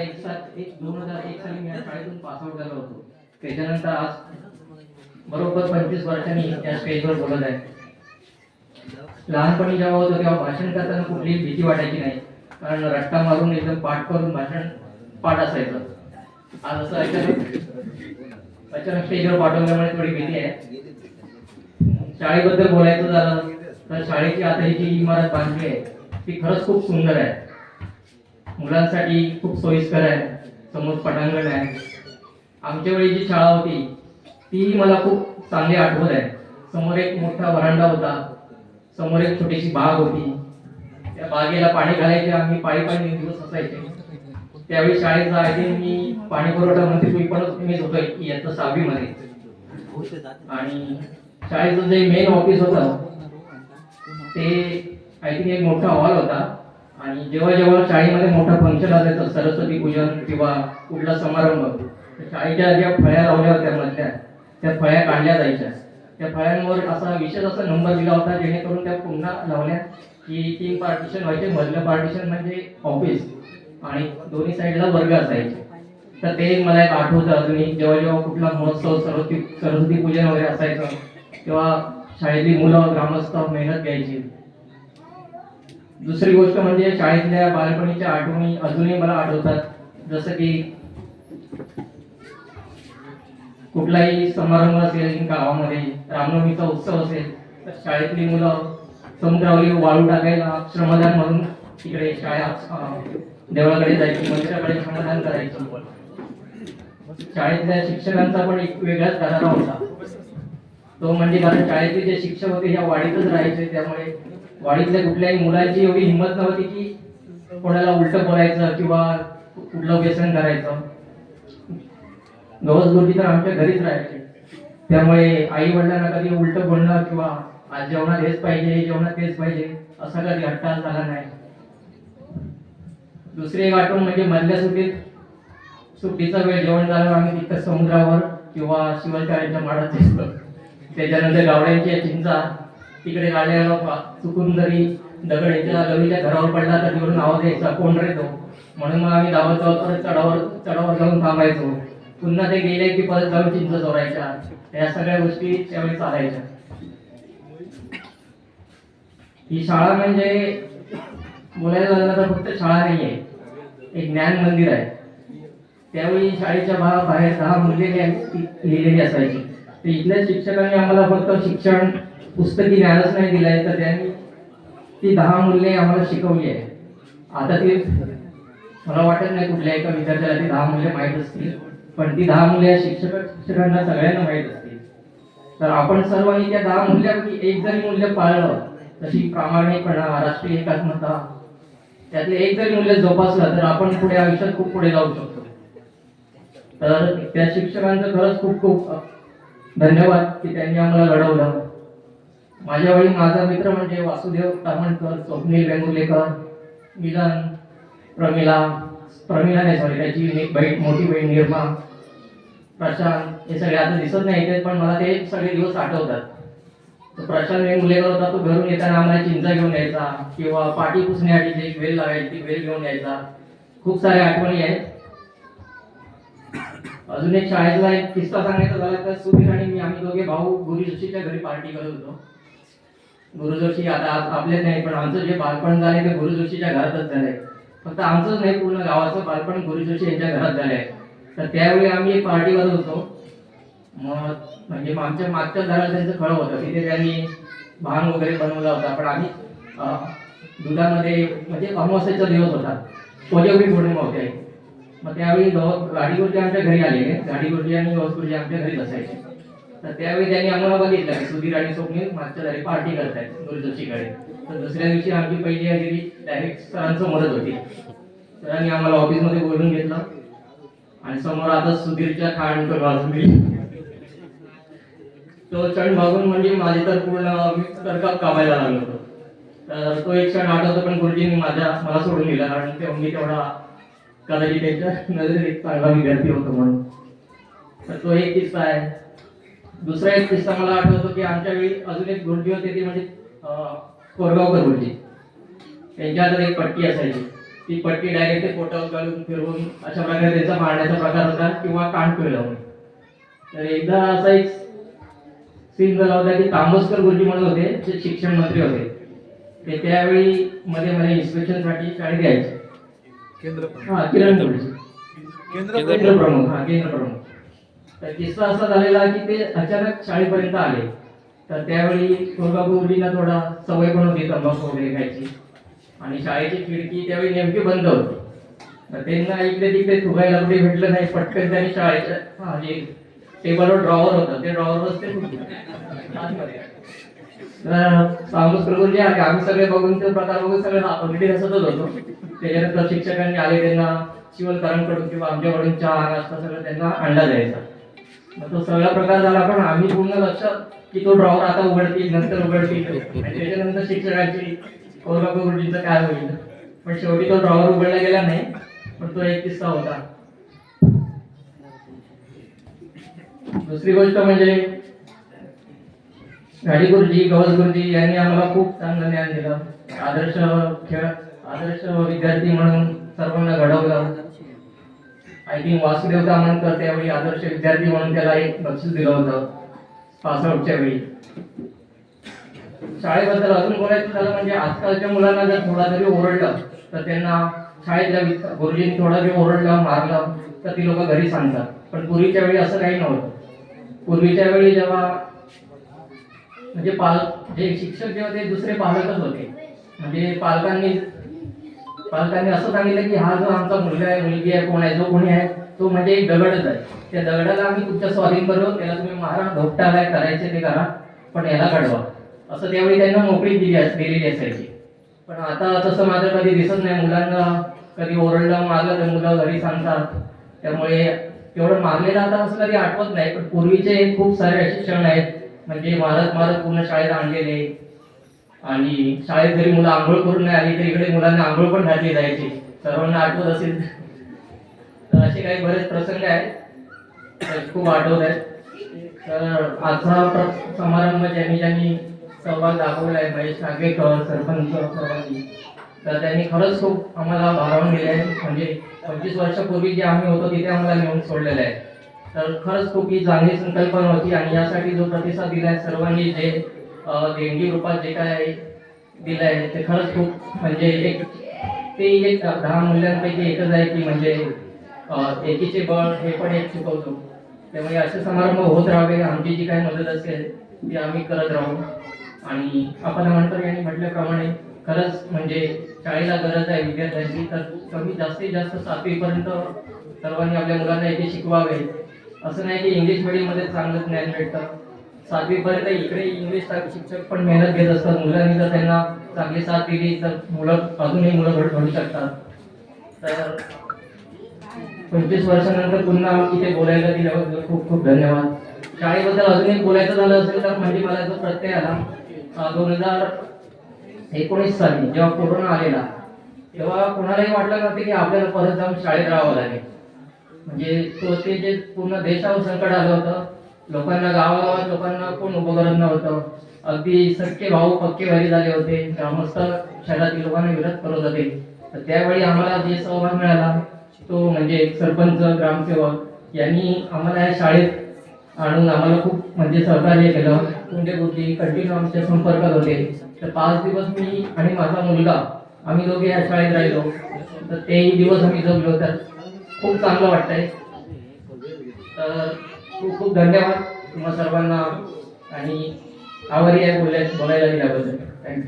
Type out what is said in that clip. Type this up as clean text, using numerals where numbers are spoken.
2001 साली मी या शाळेतून पासआउट झालो होतो. त्याच्यानंतर आज बरोबर 25 वर्षांनी या स्टेजवर बोलत आहे. लहानपणी जेव्हा होतो तेव्हा भाषण करताना कुठलीही भीती वाटायची नाही, कारण रट्टा मारून एकदम पाठ करून भाषण पाठ असायचं. आज असं अचानक स्टेजवर पाठवल्यामुळे थोडी भीती आहे. शाळेबद्दल बोलायचं झालं तर शाळेची आता ही जी इमारत बांधली आहे ती खरंच खूप सुंदर आहे. मुलांसाठी खूप सोयीस्कर आहे. समोर पटांगण आहे. आमच्या वेळी जी शाळा होती ती मला खूप चांगली आठवत आहे. समोर एक मोठा व्हरांडा होता. समोर एक छोटीशी बाग होती. त्या बागेला पाणी घालायचे आम्ही पायी दिवस असायचे. त्यावेळी शाळेत जायचे मी पाणी पुरवठा मंत्री पण मीच होतो इयत्ता 6वी मध्ये. आणि शाळेचं जे मेन ऑफिस होतं ते आय थिंक एक मोठा हॉल होता. आणि जेव्हा जेव्हा शाळेमध्ये मोठं फंक्शन असायचं, सरस्वती पूजन किंवा कुठला समारंभ, तर शाळेच्या ज्या फळ्या लावल्या होत्या मधल्या त्या फळ्या काढल्या जायच्या. त्या फळ्यांवर असा विशेष असा नंबर दिला होता जेणेकरून त्या पुन्हा लावल्या की 3 पार्टिशन व्हायचे. मधलं पार्टिशन म्हणजे ऑफिस आणि दोन्ही साईडला वर्ग असायचे. तर ते मला एक आठवतं अजूनही. जेव्हा जेव्हा कुठला महोत्सव, सरस्वती पूजन वगैरे असायचं तेव्हा शाळेतली मुलं ग्रामस्थ मेहनत घ्यायची. दुसरी गोष्ट म्हणजे शाळेतल्या बालपणीच्या आठवणी अजूनही मला आठवतात. जसं की कुठलाही समारंभ असेल गावामध्ये, रामनवमीचा उत्सव असेल तर शाळेतली मुलं समुद्रावरील वाळू टाकायला श्रमदान म्हणून तिकडे देवळाकडे जायची, मंदिराकडे श्रमदान करायचं. शाळेतल्या शिक्षकांचा पण एक वेगळाच दरारा होता. तो म्हणजे कारण शाळेतले जे शिक्षक होते ह्या वाडीतच राहायचे, त्यामुळे वाडीतल्या कुठल्याही मुलांची एवढी हिंमत नव्हती की कोणाला उलट बोलायचं किंवा कुठलं व्यसन करायचं. गवस गोष्टी तर आमच्या घरीच राहायचे. त्यामुळे आई वडिलांना कधी उलट बोलणं किंवा आज जेवणात हेच पाहिजे, जेवणात तेच पाहिजे असा कधी हट्टाच झाला नाही. दुसरी एक आठवण म्हणजे मधल्या सुट्टीचा वेळ जेवण झाल्यावर आम्ही तिथं समुद्रावर किंवा शिवलकाऱ्यांच्या माडात दिसलो. त्याच्यानंतर गावड्यांच्या चिंचा तिकडे गाड्याला चुकून जरी दगड याच्या गवीच्या घरावर पडला तर तिकडून आवाज यायचा, कोण रे तो, म्हणून मग आम्ही धावत परत चढावर जाऊन थांबायचो. पुन्हा ते गेले की परत जाऊन चिंच चोरायच्या. या सगळ्या गोष्टी त्यावेळी चालायच्या. ही शाळा म्हणजे बोलायला झालं तर फक्त शाळा नाहीये, एक ज्ञान मंदिर आहे. त्यावेळी शाळेच्या बाहेर 10 मूल्ये लिहिलेली असायची. तर इथल्या शिक्षकांनी आम्हाला फक्त शिक्षण पुस्तकी ज्ञानच नाही दिलंय, तर त्यांनी ती 10 मूल्ये आम्हाला शिकवली आहे. आता ती मला वाटत नाही कुठल्या एका विद्यार्थ्याला ती 10 मूल्ये माहीत असतील, पण ती 10 मूल्ये शिक्षकांना सगळ्यांना माहीत असतील. तर आपण सर्वांनी त्या 10 मूल्यांपैकी एक जरी मूल्य पाळलं, तशी प्रामाणिकपणा, राष्ट्रीय एकात्मता, त्यातले एक जरी मूल्य जोपासलं तर आपण पुढे आयुष्यात खूप पुढे जाऊ शकतो. तर त्या शिक्षकांचं खरंच खूप खूप धन्यवाद की त्यांनी आम्हाला घडवलं. माझ्या वेळी माझा मित्र म्हणजे वासुदेव तामणकर, स्वप्नील वेंगुर्लेकर, मिलन, प्रमिला नाही सॉरी त्याची मोठी बहीण निर्मा, प्रशांत, हे सगळे आता दिसत नाही पण मला ते सगळे दिवस आठवतात. तर प्रशांत वेंगुर्लेकर होता, तो घरून येताना आम्हाला चिंचा घेऊन यायचा किंवा पाठी पुसण्यासाठी जे वेल लावायची ती वेल घेऊन यायचा. खूप साऱ्या आठवणी आहेत. अजून एक शाळेतला एक किस्सा सांगायचा झाला तर सुधीर आणि मी, आम्ही दोघे भाऊ गुरु जोशीच्या घरी पार्टी करत होतो. गुरु जोशी आता आपलेच नाही, पण आमचं जे बालपण झाले ते गुरु जोशीच्या घरातच झालंय. फक्त आमचंच नाही, पूर्ण गावाचं बालपण गुरु जोशी यांच्या घरात झालंय. तर त्यावेळी आम्ही एक पार्टी करत होतो. मग म्हणजे आमच्या मागच्या घरात त्यांचं खळं होतं, तिथे त्यांनी भांग वगैरे बनवला होता. पण आम्ही दुधामध्ये, म्हणजे अमावास्येचा दिवस होता, कोजागरी पौर्णिमा होती. मग त्यावेळी गाडी गुरुजी आमच्या घरी आलेले. गाडी गुरुजी आणि गौस गुरुजी आमच्या घरीच असायचे. तर त्यावेळी त्यांनी आम्हाला बघितलं की सुधीर आणि स्वप्नील मागच्या घरी पार्टी करतायत गुरु जोशीकडे. तर दुसऱ्या दिवशी आमची पहिली हजेरी डायरेक्ट सरांसमोरच होती. सरांनी आम्हाला ऑफिसमध्ये बोलून घेतलं आणि समोर आता सुधीरच्या खांड वाजली. तो क्षण बघून म्हणजे माझी तर पूर्ण तर्कात कामायला लागलो होतो. तर तो एक क्षण आठवतो, पण गुरुजींनी मला सोडून दिला, कारण तेव्हा मी तेवढा कदाचित त्यांच्या नजरेत एक चांगला विद्यार्थी होतो म्हणून. तर तो एक किस्सा आहे. दुसरा एक किस्सा मला आठवतो की आमच्या वेळी अजून एक गुरुजी होते, ते म्हणजे कोरगावकर गुरुजी. त्यांच्या हातात एक पट्टी असायची. ती पट्टी डायरेक्ट पोटावर घालून फिरवून अशा प्रकारे त्यांचा मारण्याचा प्रकार होता किंवा कान पिळवणे. तर एकदा असा एक सीन झाला होता की तांबोसकर गुरुजी म्हणून होते, जे शिक्षण मंत्री होते. ते त्यावेळी मध्ये मध्ये इन्स्पेक्शनसाठी शाळेत यायचे. किरण गुरुजी केंद्र प्रमुख. तर किस्सा असा झालेला की ते अचानक शाळेपर्यंत आले. तर त्यावेळी थोरबाबू गुरुजींना थोडा सवय पण होती तंबाखू वगैरे खायची, आणि शाळेची खिडकी त्यावेळी नेमकी बंद होती. तर त्यांना इकडे तिकडे थुकायला कुठे भेटलं नाही. पटकन त्यांनी शाळेच्या जे टेबलवर ड्रॉवर होतं ते ड्रॉवरच ते तांबोसकर गुरुजी आले. आम्ही सगळे बघून ते प्रकार बघून सगळे अगदी हसतच होतो. त्याच्यानंतर शिक्षकांनी आले, त्यांना चिवलकरांकडून किंवा आमच्याकडून चहा नाश्ता सगळं त्यांना अंडा द्यायचा. मग तो सगळा प्रकार झाला, पण आम्ही पूर्ण लक्षात की तो ड्रॉवर आता उघडतील, नंतर उघडतील, आणि त्याच्यानंतर शिक्षकांची कोरबाबू गुरुजींचं काय होईल. पण शेवटी तो ड्रॉवर उघडला गेला नाही. पण तो एक किस्सा होता. दुसरी गोष्ट म्हणजे गाडी गुरुजी, गवस गुरुजी यांनी आम्हाला खूप चांगलं ज्ञान दिलं. आदर्श विद्यार्थी म्हणून सर्वांना घडवलं. आय थिंक वासुदेव तामणकर त्यावेळी आदर्श विद्यार्थी म्हणून त्याला एक बक्षीस दिलं होतं पासआउटच्या वेळी. शाळेबद्दल अजून बोलायचं झालं म्हणजे आजकालच्या मुलांना जर थोडा जरी ओरडलं तर त्यांना शाळेतल्या गुरुजींनी थोडा जरी ओरडलं, मारलं तर ती लोक घरी सांगतात. पण पूर्वीच्या वेळी असं काही नव्हतं. पूर्वीच्या वेळी जेव्हा म्हणजे जे शिक्षक जे होते दुसरे पालकच होते. म्हणजे पालकांनी असं सांगितलं की हा जो आमचा मुलगा आहे, मुलगी आहे, कोण आहे, जो कोणी आहे तो म्हणजे एक दगडच आहे. त्या दगडाला आम्ही तुमच्या स्वाधीन करू, त्याला तुम्ही मारा, धोपटा काय करायचे ते करा, पण याला घडवा, असं त्यावेळी त्यांना मोकळी दिलेली असायची. पण आता तसं माझं कधी दिसत नाही. मुलांना कधी ओरडलं, मारलं तर मुलं घरी सांगतात. त्यामुळे तेवढं मारलेलं आता असं कधी आठवत नाही. पण पूर्वीचे खूप सारे असे क्षण आहेत, म्हणजे मारत मारत पूर्ण शाळेत आणलेले. आणि शाळेत जरी मुलं आंघोळ करून नाही आली तर इकडे मुलांना आंघोळ पण घातली जायची, सर्वांना आठवत असेल. तर असे काही बरेच प्रसंग आहेत, खूप आठवत आहेत. तर आजचा समारंभ ज्यांनी सहभाग दाखवला आहे, महेश नागेकर सरपंच सर्वांनी, तर त्यांनी खरंच खूप आम्हाला भारावून दिले आहे. म्हणजे 25 वर्षापूर्वी जे आम्ही होतो तिथे आम्हाला नेऊन सोडलेलं आहे. तर खरंच खूप ही चांगली संकल्पना होती, आणि यासाठी जो प्रतिसाद दिलाय सर्वांनी, जे देणगी रूपात जे काय दिलंय ते खरंच खूप म्हणजे एक 10 मूल्यांपैकी एकच आहे की म्हणजे एकीचे बळ हे पण एक शिकवतो. त्यामुळे असे समारंभ होत राहावे. आमची जी काही मदत असेल ती आम्ही करत राहू. आणि आपण म्हणतो यांनी म्हटल्याप्रमाणे खरंच म्हणजे शाळेला गरज आहे विद्यार्थ्यांची. तर जास्तीत जास्त 7वी पर्यंत सर्वांनी आपल्या मुलांना इथे शिकवावे. असं नाही की इंग्लिश मीडियम मध्ये चांगलं ज्ञान भेटतं. 7वी पर्यंत इकडे इंग्लिश शिक्षक पण मेहनत घेत असतात. मुलांनी जर त्यांना चांगली साथ दिली तर अजूनही मुलं घडू शकतात. तर 25 वर्षानंतर पुन्हा इथे बोलायला दिल्याबद्दल खूप खूप धन्यवाद. शाळेबद्दल अजून एक बोलायचं झालं असेल तर म्हणजे मला जो प्रत्यय आला 2019 साली जेव्हा कोरोना आलेला, तेव्हा कोणालाही वाटलं नव्हतं की आपल्याला परत जाऊन शाळेत राहावं लागेल. म्हणजे ते जे पूर्ण देशावर संकट आलं होतं, लोकांना गावागावात लोकांना कोण उभं करत नव्हतं. अगदी सख्खे भाऊ पक्के वारी झाले होते. ग्रामस्थ शहरातील लोकांना विरोध करत होते. तर त्यावेळी आम्हाला जे सहभाग मिळाला तो म्हणजे सरपंच, ग्रामसेवक यांनी आम्हाला या शाळेत आणून आम्हाला खूप म्हणजे सहकार्य केलं. कुंडे गुरुजी कंटिन्यू आमच्या संपर्कात होते. तर 5 दिवस मी आणि माझा मुलगा आम्ही दोघे या शाळेत राहिलो. तर तेही दिवस आम्ही जगलो. तर खूप चांगलं वाटतंय. तर खूप खूप धन्यवाद तुम्हा सर्वांना, आणि आभारी आहे बोलायला दिल्याबद्दल. थँक्यू.